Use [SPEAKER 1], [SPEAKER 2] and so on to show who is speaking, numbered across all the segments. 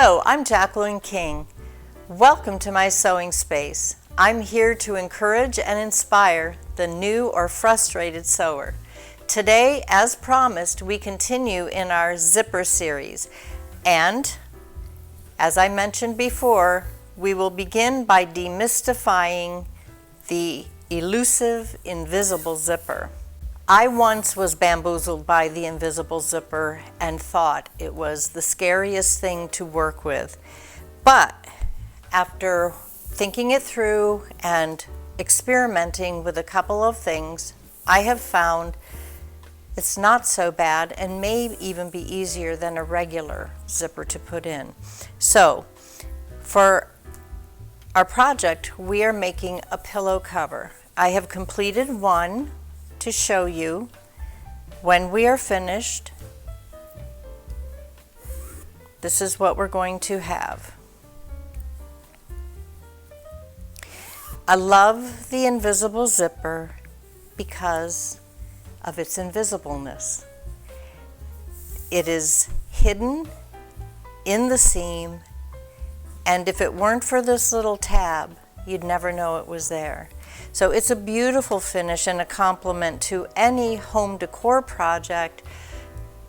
[SPEAKER 1] Hello, I'm Jacqueline King. Welcome to my sewing space. I'm here to encourage and inspire the new or frustrated sewer. Today, as promised, we continue in our zipper series. And, as I mentioned before, we will begin by demystifying the elusive invisible zipper. I once was bamboozled by the invisible zipper and thought it was the scariest thing to work with. But after thinking it through and experimenting with a couple of things, I have found it's not so bad and may even be easier than a regular zipper to put in. So, for our project, we are making a pillow cover. I have completed one to show you. When we are finished, this is what we're going to have. I love the invisible zipper because of its invisibleness. It is hidden in the seam, and if it weren't for this little tab, you'd never know it was there. So it's a beautiful finish and a complement to any home decor project,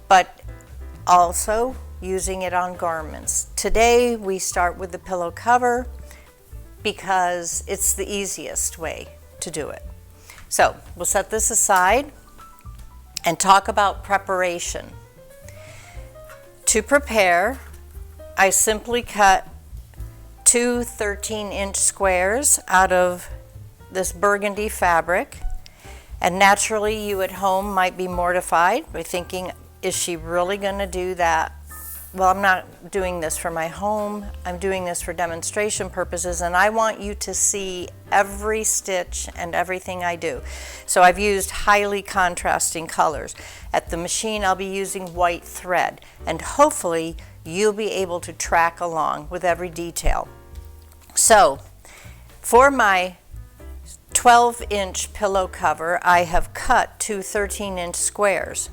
[SPEAKER 1] but also using it on garments. Today we start with the pillow cover because it's the easiest way to do it. So we'll set this aside and talk about preparation. To prepare, I simply cut two 13-inch squares out of this burgundy fabric, and naturally you at home might be mortified by thinking, is she really going to do that? Well, I'm not doing this for my home. I'm doing this for demonstration purposes, and I want you to see every stitch and everything I do. So I've used highly contrasting colors. At the machine, I'll be using white thread, and hopefully you'll be able to track along with every detail. So for my 12-inch pillow cover, I have cut two 13-inch squares.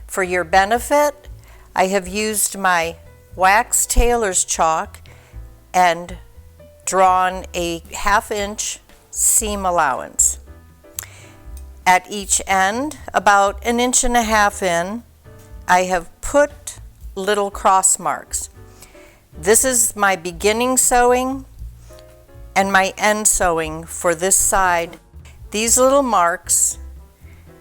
[SPEAKER 1] For your benefit, I have used my wax tailor's chalk and drawn a 1/2-inch seam allowance. At each end, about 1.5 inches in, I have put little cross marks. This is my beginning sewing and my end sewing for this side. These little marks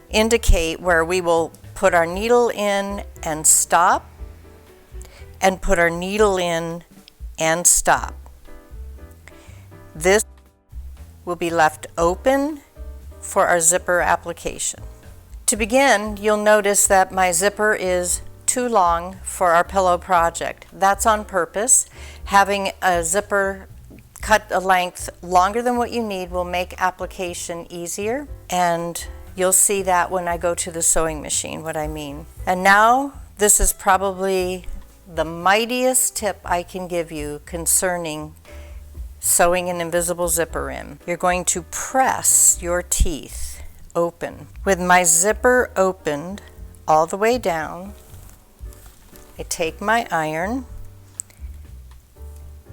[SPEAKER 1] indicate where we will put our needle in and stop, and put our needle in and stop. This will be left open for our zipper application. To begin, you'll notice that my zipper is too long for our pillow project. That's on purpose. Having a zipper cut a length longer than what you need will make application easier, and you'll see that when I go to the sewing machine, what I mean. And now, this is probably the mightiest tip I can give you concerning sewing an invisible zipper in. You're going to press your teeth open. With my zipper opened all the way down, I take my iron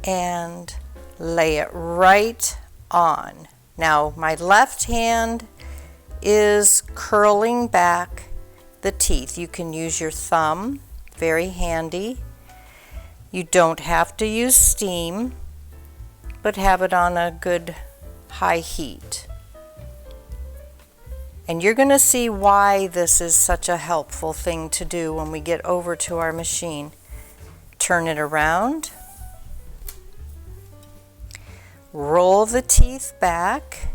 [SPEAKER 1] and lay it right on. Now, my left hand is curling back the teeth. You can use your thumb, very handy. You don't have to use steam, but have it on a good high heat. And you're going to see why this is such a helpful thing to do when we get over to our machine. Turn it around. Roll the teeth back.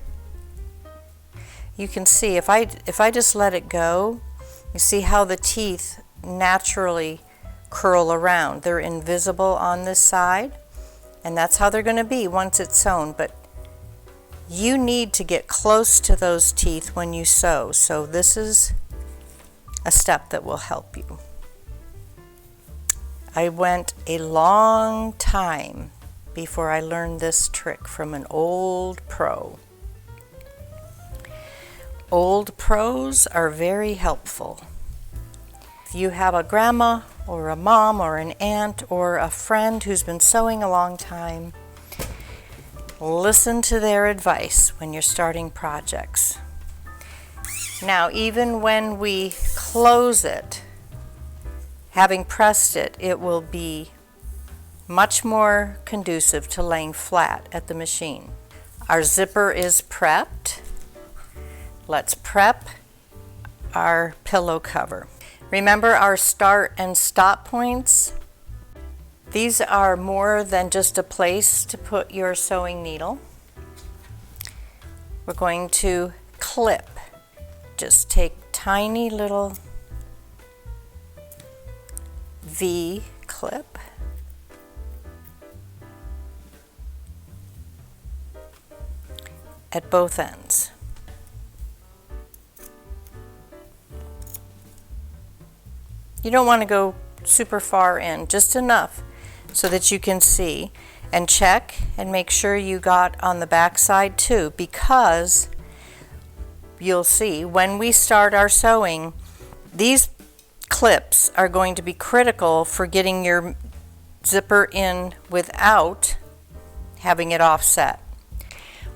[SPEAKER 1] You can see if I just let it go, you see how the teeth naturally curl around. They're invisible on this side, and that's how they're going to be once it's sewn. But you need to get close to those teeth when you sew, so this is a step that will help you. I went a long time before I learned this trick from an old pro. Old pros are very helpful. If you have a grandma or a mom or an aunt or a friend who's been sewing a long time. Listen to their advice when you're starting projects. Now, even when we close it, having pressed it, it will be much more conducive to laying flat at the machine. Our zipper is prepped. Let's prep our pillow cover. Remember our start and stop points? These are more than just a place to put your sewing needle. We're going to clip. Just take tiny little V clip. At both ends. You don't want to go super far in, just enough so that you can see, and check and make sure you got on the back side too, because you'll see when we start our sewing, these clips are going to be critical for getting your zipper in without having it offset.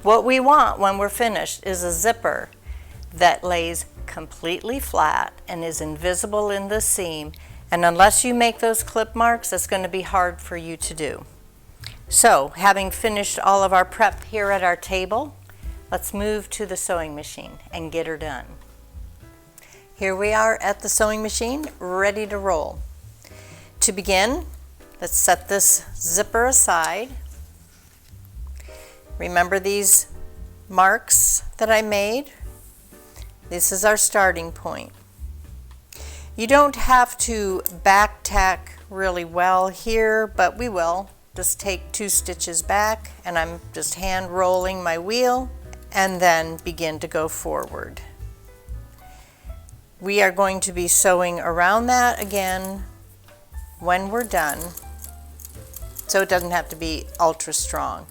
[SPEAKER 1] What we want when we're finished is a zipper that lays completely flat and is invisible in the seam, and unless you make those clip marks, it's going to be hard for you to do. So, having finished all of our prep here at our table, let's move to the sewing machine and get her done. Here we are at the sewing machine, ready to roll. To begin, let's set this zipper aside. Remember these marks that I made? This is our starting point. You don't have to back tack really well here, but we will. Just take 2 stitches back, and I'm just hand rolling my wheel and then begin to go forward. We are going to be sewing around that again when we're done, so it doesn't have to be ultra strong.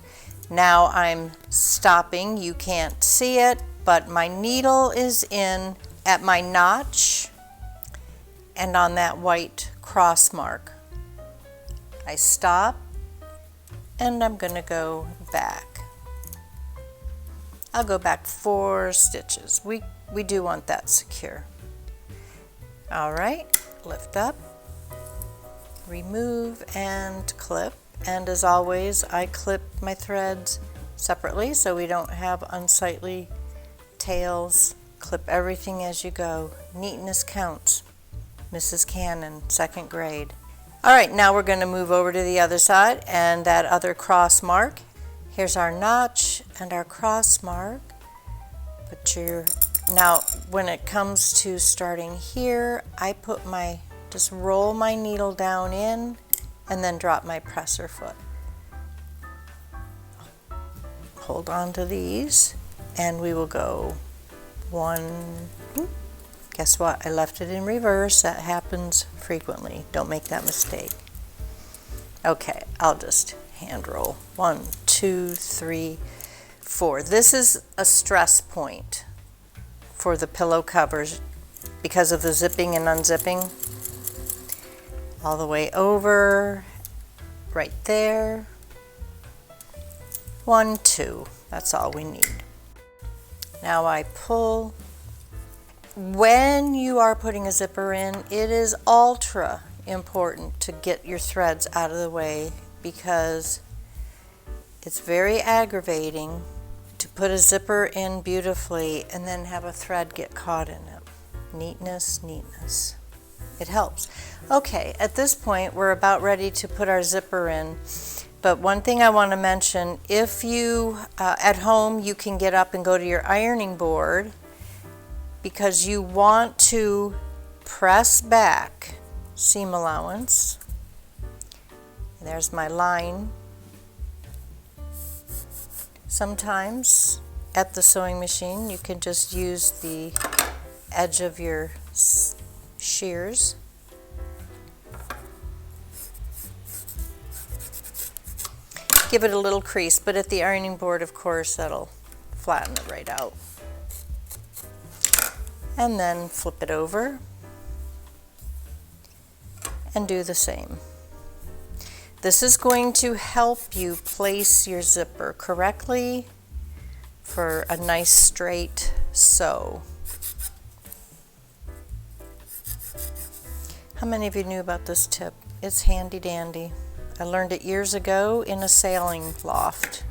[SPEAKER 1] Now I'm stopping. You can't see it, but my needle is in at my notch and on that white cross mark. I stop and I'm going to go back. I'll go back 4 stitches. We do want that secure. All right, lift up, remove and clip. And as always, I clip my threads separately so we don't have unsightly tails. Clip everything as you go. Neatness counts. Mrs. Cannon, 2nd grade. All right, now we're going to move over to the other side and that other cross mark. Here's our notch and our cross mark. Now, when it comes to starting here, I just roll my needle down in and then drop my presser foot. Hold on to these and we will go 1. Guess what? I left it in reverse. That happens frequently. Don't make that mistake. Okay, I'll just hand roll. 1, 2, 3, 4. This is a stress point for the pillow covers because of the zipping and unzipping. All the way over, right there. 1, 2, that's all we need. Now I pull. When you are putting a zipper in, it is ultra important to get your threads out of the way because it's very aggravating to put a zipper in beautifully and then have a thread get caught in it. Neatness, neatness. It helps. Okay, at this point we're about ready to put our zipper in, but one thing I want to mention, if you at home you can get up and go to your ironing board because you want to press back seam allowance. There's my line. Sometimes at the sewing machine you can just use the edge of your shears. Give it a little crease, but at the ironing board, of course, that'll flatten it right out. And then flip it over and do the same. This is going to help you place your zipper correctly for a nice straight sew. How many of you knew about this tip? It's handy dandy. I learned it years ago in a sailing loft.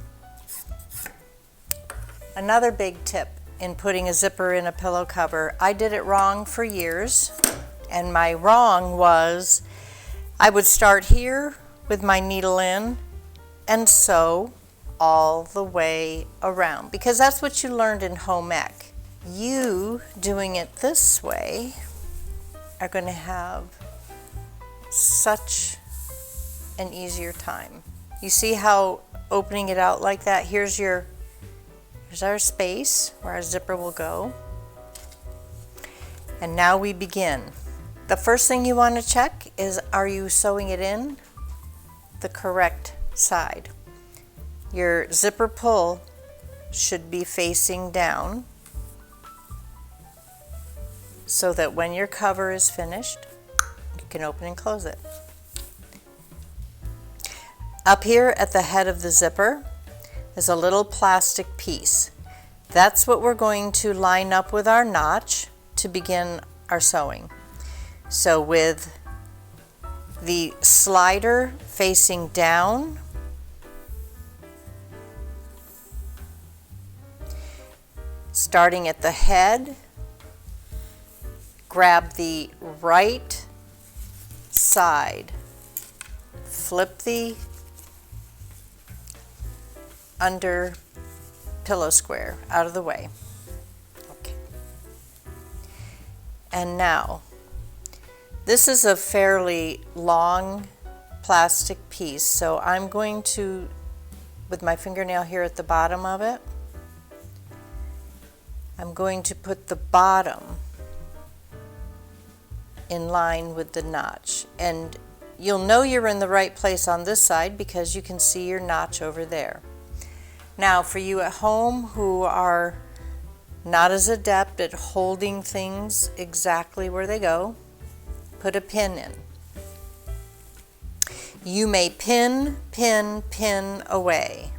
[SPEAKER 1] Another big tip in putting a zipper in a pillow cover. I did it wrong for years, and my wrong was I would start here with my needle in and sew all the way around, because that's what you learned in home ec. You doing it this way are going to have such an easier time. You see how opening it out like that, here's our space where our zipper will go. And now we begin. The first thing you want to check is, are you sewing it in the correct side? Your zipper pull should be facing down so that when your cover is finished, you can open and close it. Up here at the head of the zipper is a little plastic piece. That's what we're going to line up with our notch to begin our sewing. So with the slider facing down, starting at the head, grab the right side, flip the under pillow square out of the way. Okay. And now, this is a fairly long plastic piece, so I'm going to, with my fingernail here at the bottom of it, I'm going to put the bottom in line with the notch. And you'll know you're in the right place on this side because you can see your notch over there. Now, for you at home who are not as adept at holding things exactly where they go, put a pin in. You may pin, pin, pin away.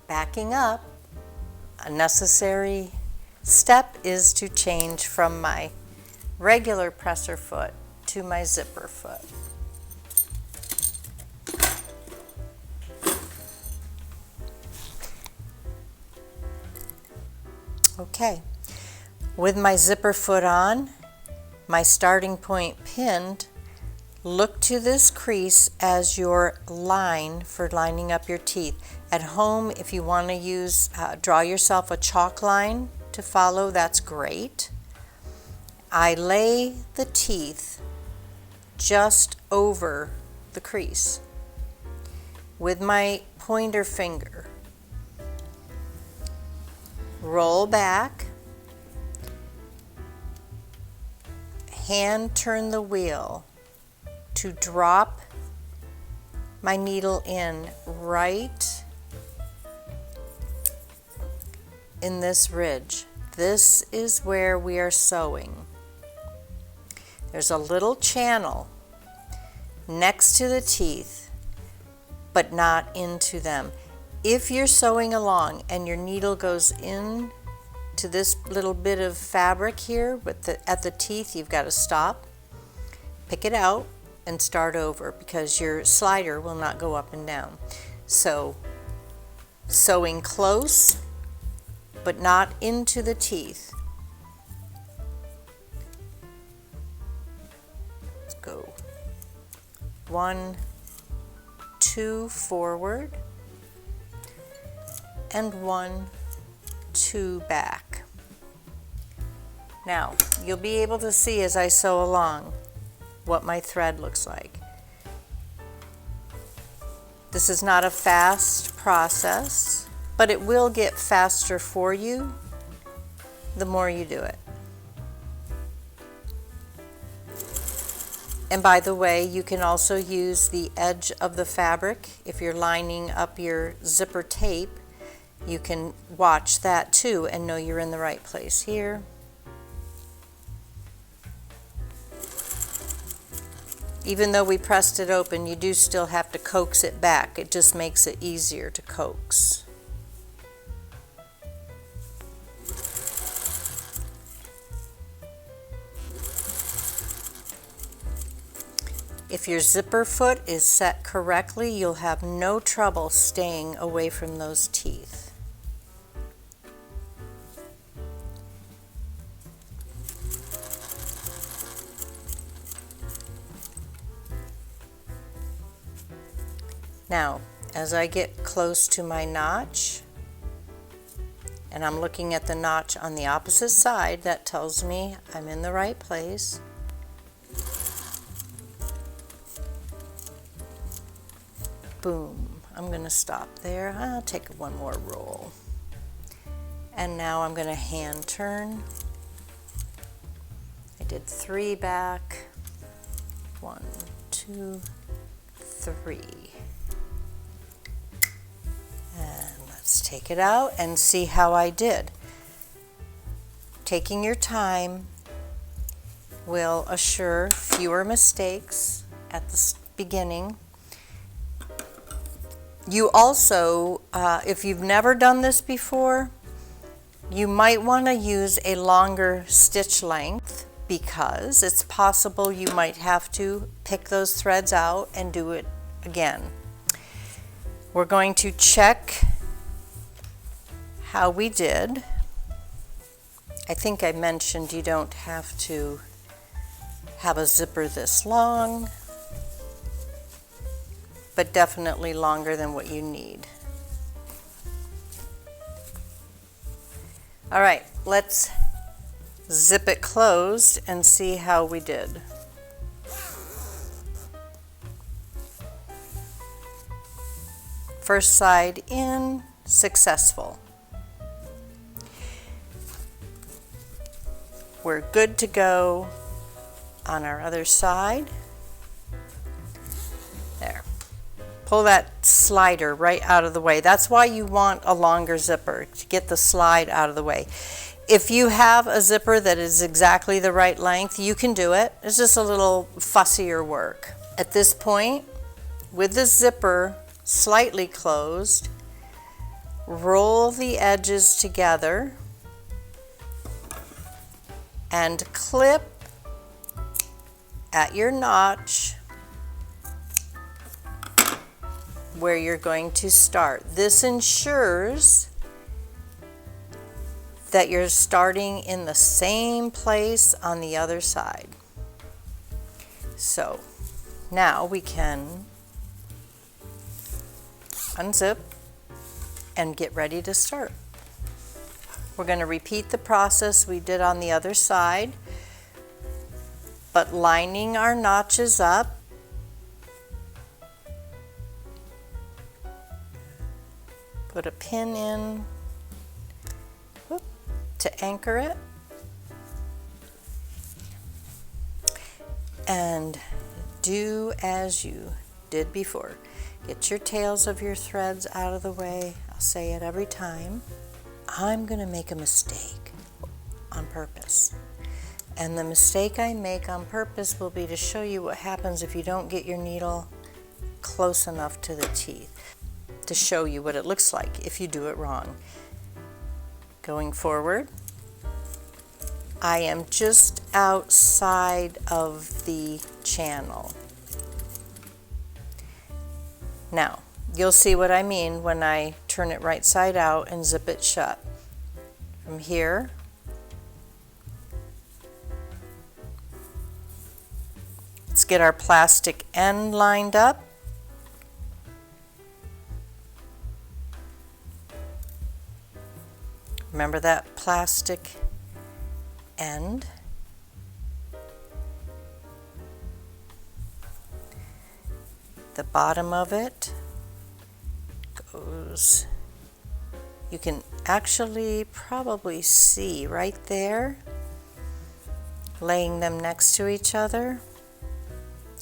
[SPEAKER 1] Backing up, a necessary step is to change from my regular presser foot to my zipper foot. Okay, with my zipper foot on, my starting point pinned, look to this crease as your line for lining up your teeth. At home, if you want to use, draw yourself a chalk line to follow, that's great. I lay the teeth just over the crease with my pointer finger. Roll back, hand turn the wheel to drop my needle in right in this ridge. This is where we are sewing. There's a little channel next to the teeth, but not into them. If you're sewing along and your needle goes in to this little bit of fabric here at the teeth, you've got to stop, pick it out, and start over because your slider will not go up and down. So, sewing close, but not into the teeth. Let's go 1, 2 forward, and 1, 2 back. Now, you'll be able to see as I sew along what my thread looks like. This is not a fast process, but it will get faster for you the more you do it. And by the way, you can also use the edge of the fabric. If you're lining up your zipper tape, you can watch that too and know you're in the right place here. Even though we pressed it open, you do still have to coax it back. It just makes it easier to coax. If your zipper foot is set correctly, you'll have no trouble staying away from those teeth. Now, as I get close to my notch, and I'm looking at the notch on the opposite side, that tells me I'm in the right place. Boom. I'm going to stop there. I'll take one more roll. And now I'm going to hand turn. I did 3 back. 1, 2, 3. And let's take it out and see how I did. Taking your time will assure fewer mistakes at the beginning. You also, if you've never done this before, you might want to use a longer stitch length because it's possible you might have to pick those threads out and do it again. We're going to check how we did. I think I mentioned you don't have to have a zipper this long, but definitely longer than what you need. All right, let's zip it closed and see how we did. First side in, successful. We're good to go on our other side. There. Pull that slider right out of the way. That's why you want a longer zipper, to get the slide out of the way. If you have a zipper that is exactly the right length, you can do it. It's just a little fussier work. At this point, with the zipper slightly closed, roll the edges together and clip at your notch where you're going to start. This ensures that you're starting in the same place on the other side. So now we can unzip and get ready to start. We're going to repeat the process we did on the other side, but lining our notches up. Put a pin in to anchor it, and do as you did before. Get your tails of your threads out of the way. I'll say it every time. I'm going to make a mistake on purpose. And the mistake I make on purpose will be to show you what happens if you don't get your needle close enough to the teeth, to show you what it looks like if you do it wrong. Going forward, I am just outside of the channel. Now, you'll see what I mean when I turn it right side out and zip it shut. From here, let's get our plastic end lined up. Remember that plastic end. The bottom of it goes, you can actually probably see right there, laying them next to each other.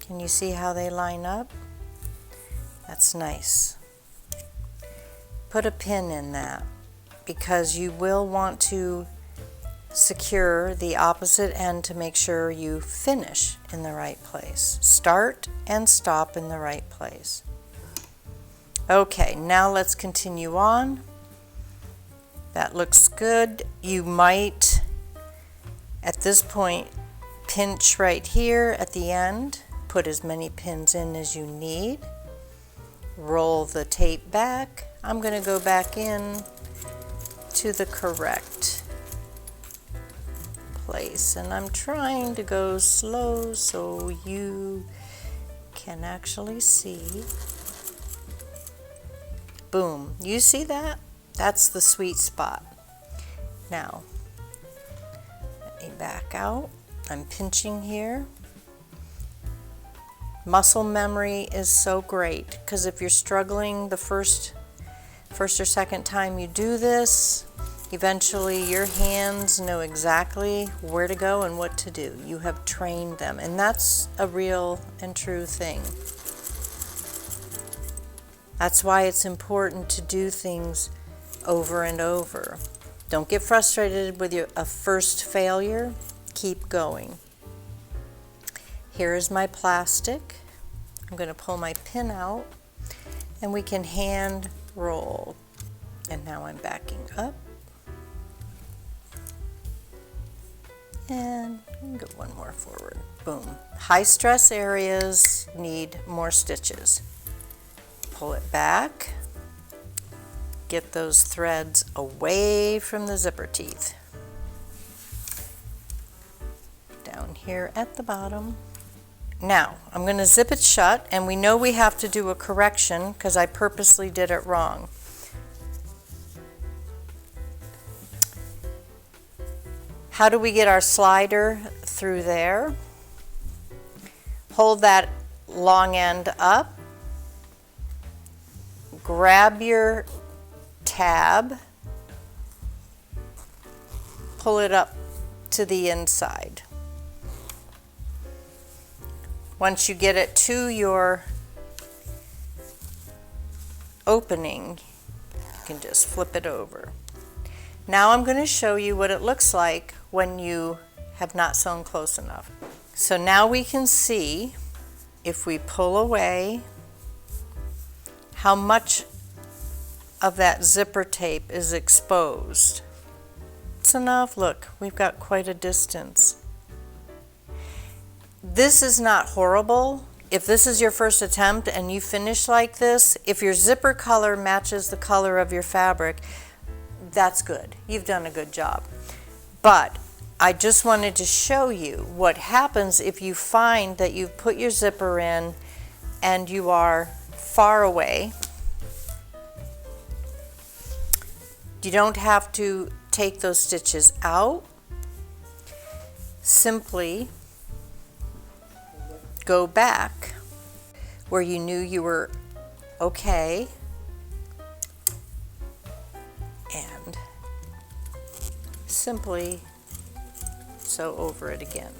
[SPEAKER 1] Can you see how they line up? That's nice. Put a pin in that, because you will want to secure the opposite end to make sure you finish in the right place. Start and stop in the right place. Okay, now let's continue on. That looks good. You might, at this point, pinch right here at the end. Put as many pins in as you need. Roll the tape back. I'm going to go back in to the correct place, and I'm trying to go slow so you can actually see. Boom. You see that? That's the sweet spot. Now, let me back out. I'm pinching here. Muscle memory is so great, because if you're struggling the first or second time you do this, eventually your hands know exactly where to go and what to do. You have trained them, and that's a real and true thing. That's why it's important to do things over and over. Don't get frustrated with a first failure. Keep going. Here is my plastic. I'm going to pull my pin out, and we can hand roll. And now I'm backing up. And go one more forward. Boom. High stress areas need more stitches. Pull it back. Get those threads away from the zipper teeth. Down here at the bottom. Now, I'm going to zip it shut, and we know we have to do a correction because I purposely did it wrong. How do we get our slider through there? Hold that long end up. Grab your tab. Pull it up to the inside. Once you get it to your opening, you can just flip it over. Now I'm going to show you what it looks like when you have not sewn close enough. So now we can see, if we pull away, how much of that zipper tape is exposed. It's enough. Look, we've got quite a distance. This is not horrible. If this is your first attempt and you finish like this, if your zipper color matches the color of your fabric, that's good. You've done a good job. But I just wanted to show you what happens if you find that you've put your zipper in and you are far away. You don't have to take those stitches out. Simply go back where you knew you were okay and simply sew over it again.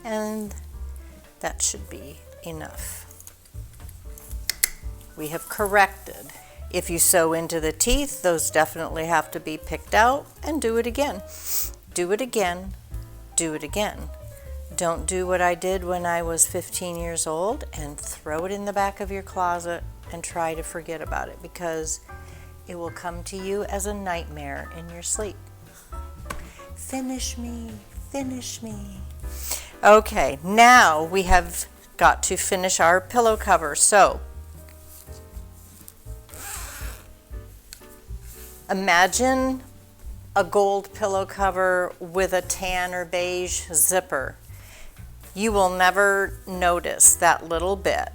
[SPEAKER 1] And that should be enough. We have corrected. If you sew into the teeth, those definitely have to be picked out, and do it again. Do it again. Do it again. Don't do what I did when I was 15 years old and throw it in the back of your closet and try to forget about it, because it will come to you as a nightmare in your sleep. Finish me, finish me. Okay, now we have got to finish our pillow cover. So imagine a gold pillow cover with a tan or beige zipper. You will never notice that little bit.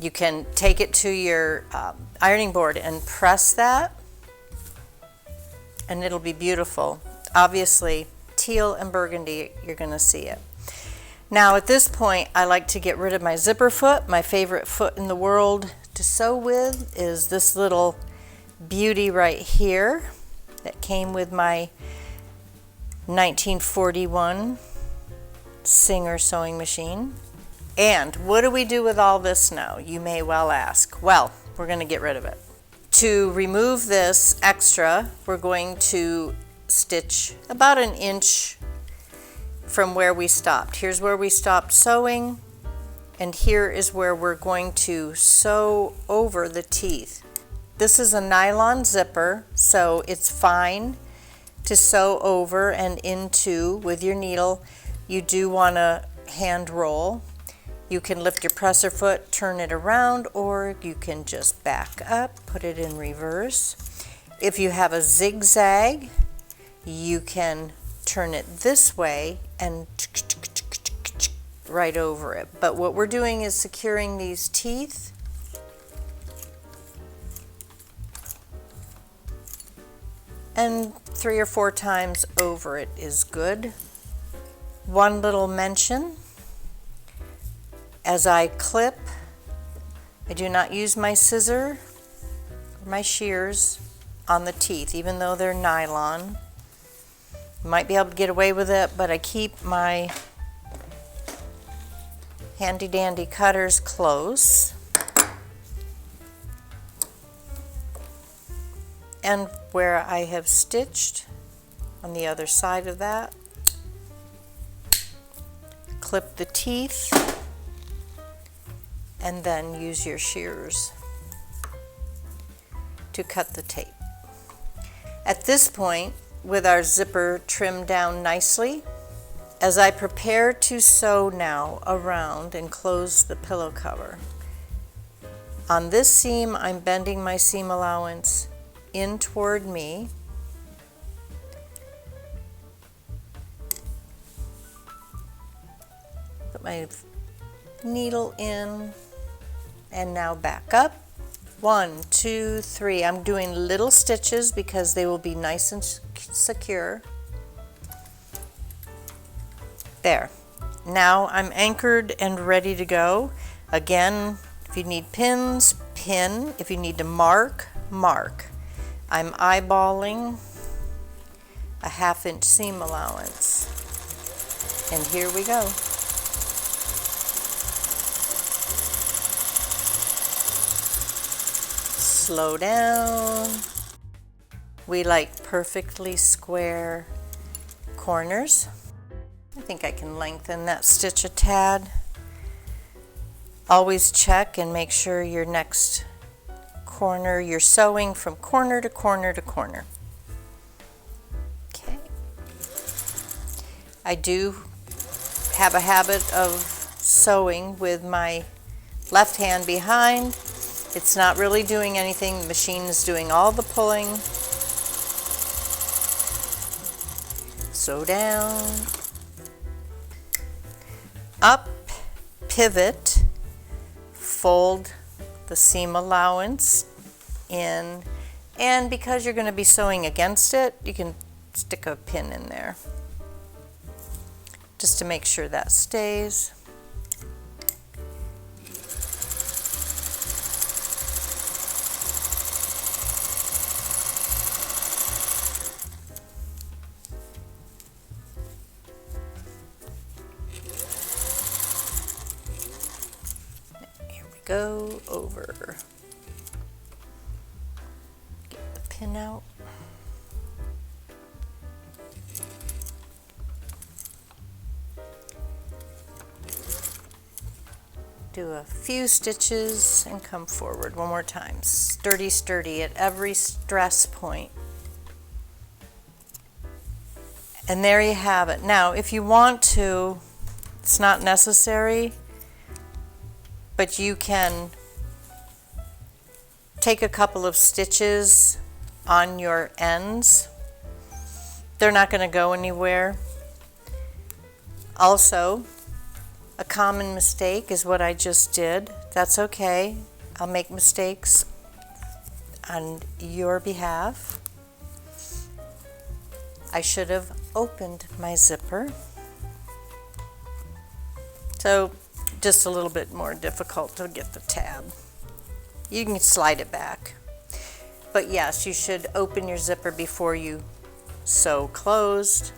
[SPEAKER 1] You can take it to your ironing board and press that, and it'll be beautiful. Obviously, teal and burgundy, you're going to see it. Now at this point, I like to get rid of my zipper foot. My favorite foot in the world to sew with is this little beauty right here that came with my 1941 Singer sewing machine. And what do we do with all this now? You may well ask. Well, we're going to get rid of it. To remove this extra, we're going to stitch about an inch from where we stopped. Here's where we stopped sewing, and here is where we're going to sew over the teeth. This is a nylon zipper, so it's fine to sew over and into with your needle. You do want to hand roll. You can lift your presser foot, turn it around, or you can just back up, put it in reverse. If you have a zigzag, you can turn it this way and right over it. But what we're doing is securing these teeth. And 3 or 4 times over it is good. One little mention. As I clip, I do not use my scissor or my shears on the teeth, even though they're nylon. You might be able to get away with it, but I keep my handy dandy cutters close. And where I have stitched on the other side of that, clip the teeth, and then use your shears to cut the tape. At this point, with our zipper trimmed down nicely, as I prepare to sew now around and close the pillow cover, on this seam I'm bending my seam allowance in toward me. Put my needle in, and now back up. 1, 2, 3. I'm doing little stitches because they will be nice and secure. There. Now I'm anchored and ready to go. Again, if you need pins, pin. If you need to mark, mark. I'm eyeballing a 1/2 inch seam allowance. And here we go. Slow down. We like perfectly square corners. I think I can lengthen that stitch a tad. Always check and make sure your next corner, you're sewing from corner to corner to corner. Okay. I do have a habit of sewing with my left hand behind. It's not really doing anything. The machine is doing all the pulling. Sew down. Up, pivot, fold the seam allowance in, and because you're going to be sewing against it, you can stick a pin in there just to make sure that stays. Go over. Get the pin out. Do a few stitches and come forward one more time. Sturdy, sturdy at every stress point. And there you have it. Now, if you want to, it's not necessary, but you can take a couple of stitches on your ends. They're not going to go anywhere. Also, a common mistake is what I just did. That's okay. I'll make mistakes on your behalf. I should have opened my zipper. So, just a little bit more difficult to get the tab. You can slide it back. But yes, you should open your zipper before you sew closed.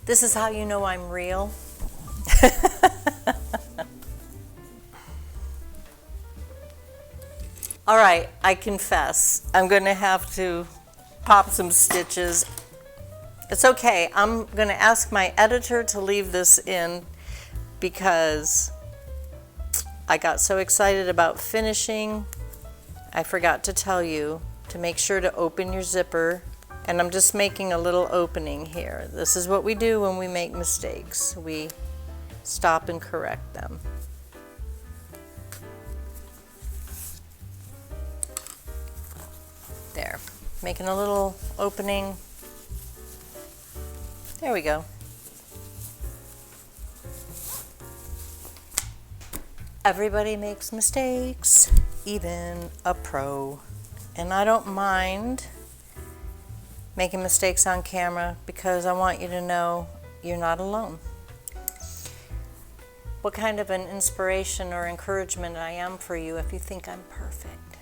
[SPEAKER 1] This is how you know I'm real. All right, I confess, I'm gonna have to pop some stitches. It's okay, I'm gonna ask my editor to leave this in because I got so excited about finishing, I forgot to tell you to make sure to open your zipper. And I'm just making a little opening here. This is what we do when we make mistakes. We stop and correct them. There, making a little opening. There we go. Everybody makes mistakes, even a pro. And I don't mind making mistakes on camera because I want you to know you're not alone. What kind of an inspiration or encouragement I am for you if you think I'm perfect.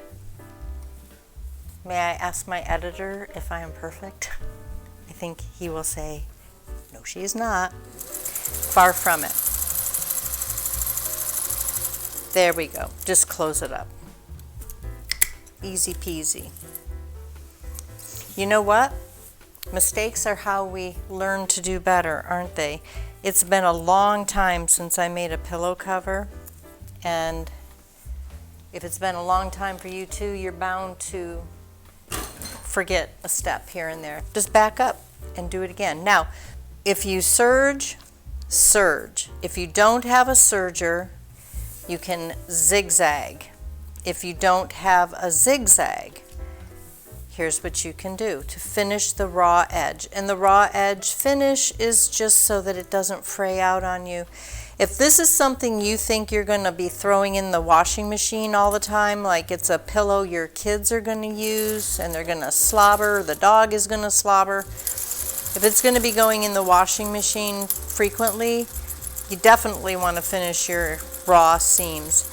[SPEAKER 1] May I ask my editor if I am perfect? I think he will say, no, she is not. Far from it. There we go. Just close it up. Easy peasy. You know what? Mistakes are how we learn to do better, aren't they? It's been a long time since I made a pillow cover, and if it's been a long time for you too, you're bound to forget a step here and there. Just back up and do it again. Now, if you serge, serge. If you don't have a serger, you can zigzag. If you don't have a zigzag, here's what you can do to finish the raw edge. And the raw edge finish is just so that it doesn't fray out on you. If this is something you think you're going to be throwing in the washing machine all the time, like it's a pillow your kids are going to use and they're going to slobber, the dog is going to slobber. If it's going to be going in the washing machine frequently, you definitely want to finish your raw seams.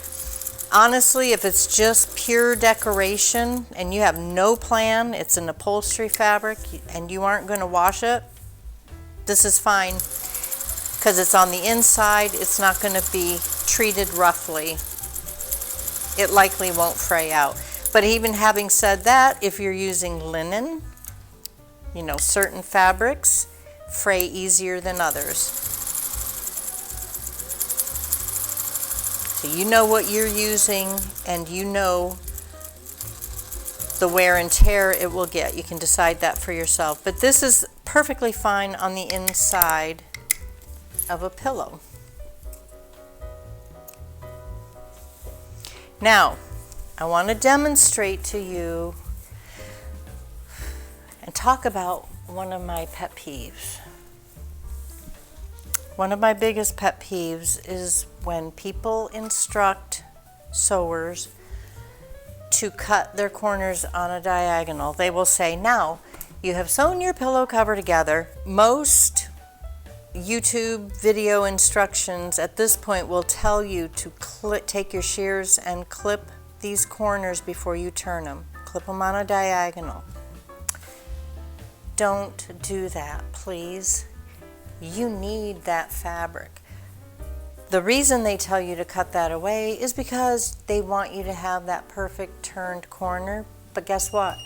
[SPEAKER 1] Honestly, if it's just pure decoration and you have no plan, it's an upholstery fabric and you aren't going to wash it, this is fine because it's on the inside. It's not going to be treated roughly. It likely won't fray out. But even having said that, if you're using linen, you know, certain fabrics fray easier than others. So you know what you're using and you know the wear and tear it will get. You can decide that for yourself. But this is perfectly fine on the inside of a pillow. Now, I want to demonstrate to you and talk about one of my pet peeves. One of my biggest pet peeves is when people instruct sewers to cut their corners on a diagonal. They will say, now you have sewn your pillow cover together. Most YouTube video instructions at this point will tell you to take your shears and clip these corners before you turn them. Clip them on a diagonal. Don't do that, please. You need that fabric. The reason they tell you to cut that away is because they want you to have that perfect turned corner. But guess what?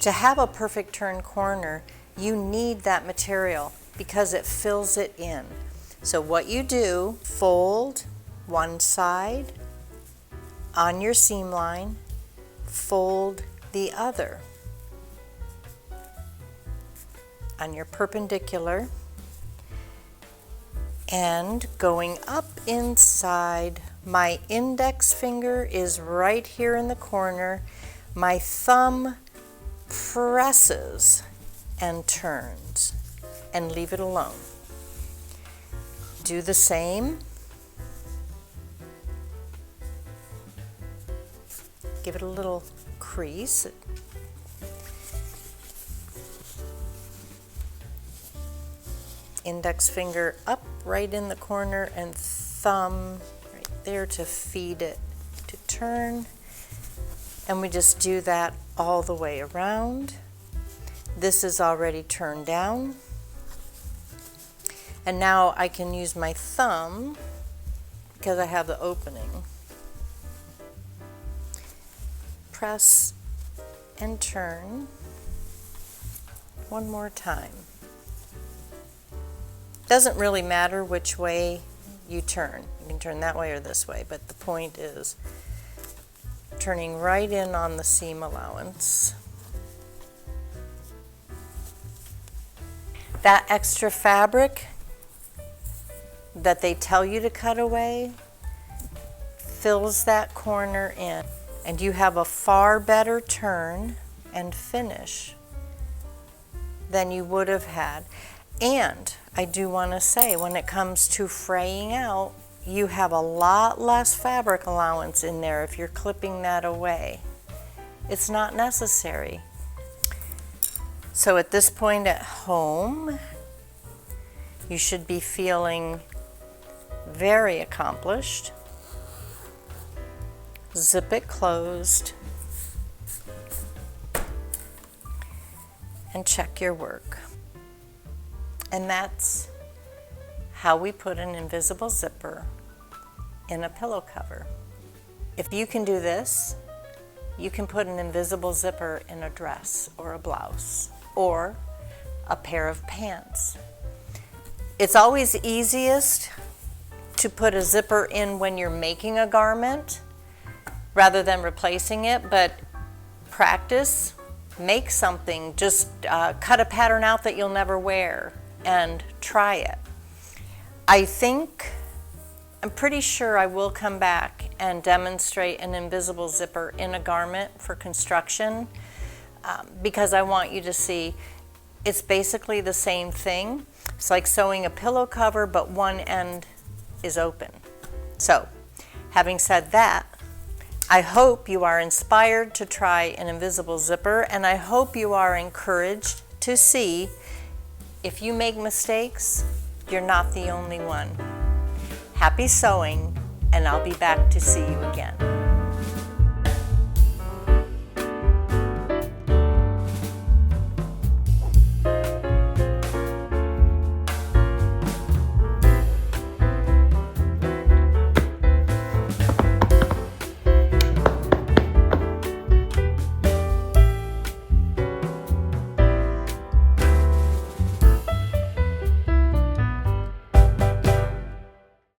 [SPEAKER 1] To have a perfect turned corner, you need that material because it fills it in. So what you do, fold one side on your seam line, fold the other on your perpendicular, and going up inside, my index finger is right here in the corner. My thumb presses and turns, and leave it alone. Do the same. Give it a little crease. Index finger up right in the corner and thumb right there to feed it to turn. And we just do that all the way around. This is already turned down. And now I can use my thumb, because I have the opening. Press and turn one more time. Doesn't really matter which way you turn. You can turn that way or this way, but the point is turning right in on the seam allowance. That extra fabric that they tell you to cut away fills that corner in, and you have a far better turn and finish than you would have had. And I do want to say, when it comes to fraying out, you have a lot less fabric allowance in there if you're clipping that away. It's not necessary. So at this point at home, you should be feeling very accomplished. Zip it closed and check your work. And that's how we put an invisible zipper in a pillow cover. If you can do this, you can put an invisible zipper in a dress or a blouse or a pair of pants. It's always easiest to put a zipper in when you're making a garment rather than replacing it, but practice, make something, just cut a pattern out that you'll never wear and try it. I'm pretty sure I will come back and demonstrate an invisible zipper in a garment for construction because I want you to see it's basically the same thing. It's like sewing a pillow cover, but one end is open. So, having said that, I hope you are inspired to try an invisible zipper, and I hope you are encouraged to see if you make mistakes, you're not the only one. Happy sewing, and I'll be back to see you again.